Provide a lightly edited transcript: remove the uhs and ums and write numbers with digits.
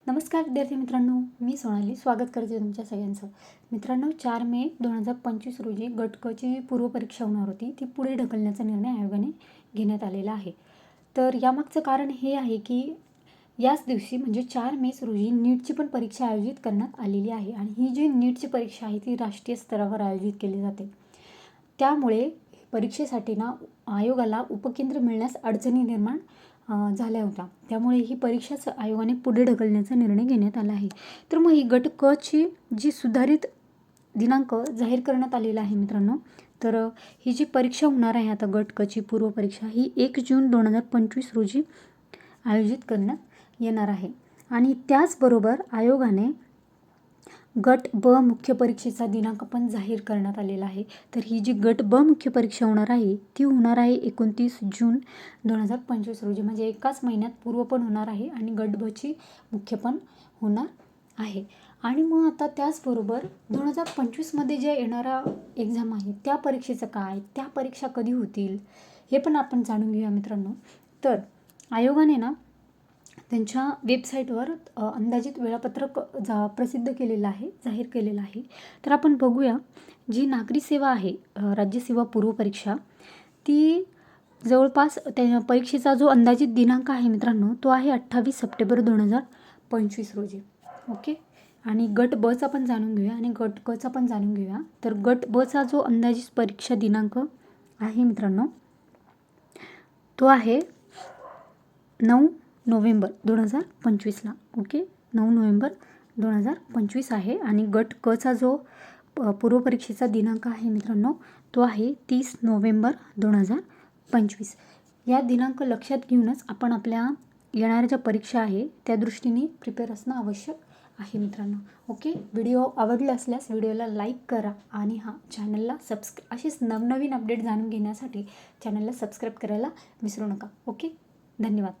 नमस्कार विद्यार्थी मित्रांनो, मी सोनाली स्वागत करते तुमच्या सगळ्यांचं. मित्रांनो, 4 मे 2025 रोजी गट क ची पूर्वपरीक्षा होणार होती, ती पुढे ढकलण्याचा निर्णय आयोगाने घेण्यात आलेला आहे. तर यामागचं कारण हे आहे की याच दिवशी म्हणजे 4 मे रोजी नीटची पण परीक्षा आयोजित करण्यात आलेली आहे आणि ही जी नीटची परीक्षा आहे ती राष्ट्रीय स्तरावर आयोजित केली जाते. त्यामुळे परीक्षेसाठी आयोगाला उपकेंद्र मिळण्यास अडचणी निर्माण झाल्या होत्या. त्यामुळे ही परीक्षाच आयोगाने पुढे ढकलण्याचा निर्णय घेण्यात आला आहे. तर मग ही गट क ची जी सुधारित दिनांक जाहीर करण्यात आलेला आहे मित्रांनो. तर ही जी परीक्षा होणार आहे आता गट क ची पूर्वपरीक्षा ही 1 जून 2025 रोजी आयोजित करण्यात येणार आहे. आणि त्याचबरोबर आयोगाने गट ब मुख्य परीक्षेचा दिनांक पण जाहीर करण्यात आलेला आहे. तर ही जी गट ब मुख्य परीक्षा होणार आहे ती होणार आहे 29 जून 2025 रोजी, म्हणजे एकाच महिन्यात पूर्व पण होणार आहे आणि गट ब ची मुख्य पण होणार आहे. आणि मग आता त्याचबरोबर 2025मध्ये जे येणारा एक्झाम आहे त्या परीक्षेचं काय, त्या परीक्षा कधी होतील हे पण आपण जाणून घेऊया मित्रांनो. तर आयोगाने त्यांच्या वेबसाईटवर अंदाजित वेळापत्रक प्रसिद्ध केलेलं आहे, जाहीर केलेलं आहे. तर आपण बघूया, जी नागरी सेवा आहे राज्यसेवा पूर्वपरीक्षा ती जवळपास त्या परीक्षेचा जो अंदाजित दिनांक आहे मित्रांनो तो आहे 28 सप्टेंबर 2025 रोजी. ओके. आणि गट ब चा पण जाणून घेऊया आणि गट क चा पण जाणून घेऊया. तर गट ब चा जो अंदाजित परीक्षा दिनांक आहे मित्रांनो तो आहे 9 नोव्हेंबर 2025ला. ओके. 9 नोव्हेंबर 2025 आहे. आणि गट क चा जो पूर्वपरीक्षेचा दिनांक आहे मित्रांनो तो आहे 30 नोव्हेंबर 2025. या दिनांक लक्षात घेऊनच आपण आपल्या येणाऱ्या ज्या परीक्षा आहे त्या दृष्टीने प्रिपेअर असणं आवश्यक आहे मित्रांनो. ओके. व्हिडिओ आवडला असल्यास व्हिडिओला लाईक करा आणि चॅनलला असेच नवनवीन अपडेट जाणून घेण्यासाठी चॅनलला सबस्क्राईब करायला विसरू नका. ओके. धन्यवाद.